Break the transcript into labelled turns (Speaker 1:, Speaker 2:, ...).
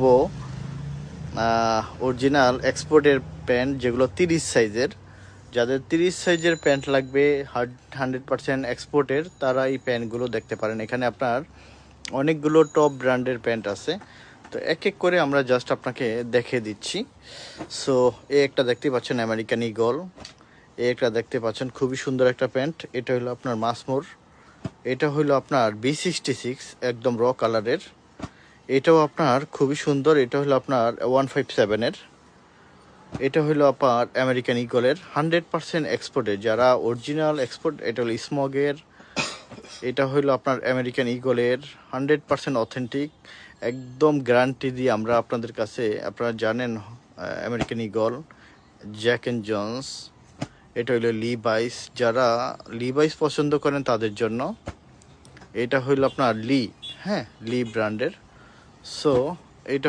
Speaker 1: ও original এক্সপোর্টের pant, যেগুলো 30 সাইজের। যাদের 30 সাইজের প্যান্ট লাগবে 100% এক্সপোর্টের, তারা এই প্যান্টগুলো দেখতে পারেন। এখানে আপনার অনেকগুলো টপ ব্র্যান্ডের প্যান্ট আছে, তো এক এক করে আমরা জাস্ট আপনাকে দেখে দিচ্ছি। সো একটা দেখতে পাচ্ছেন আমেরিকান ঈগল, একটা দেখতে পাচ্ছেন খুবই সুন্দর একটা প্যান্ট, এটা হলো আপনার মাসমোর। এটা হলো আপনার B66, একদম র কালারের। এটাও আপনার খুবই সুন্দর, এটা হলো আপনার 157-এর। এটা হলো আপনার আমেরিকান ঈগলের 100% এক্সপোর্টের, যারা অরিজিনাল এক্সপোর্ট। এটা হলো স্মগের। এটা হলো আপনার আমেরিকান ঈগলের 100% অথেন্টিক, একদম গ্যারান্টি দিয়ে আমরা আপনাদের কাছে। আপনারা জানেন American Eagle, Jack and Jones. এটা হলো লিভাইস, যারা লিভাইস পছন্দ করেন তাদের জন্য। এটা হলো আপনার লি, হ্যাঁ, লি ব্র্যান্ডের। সো এটা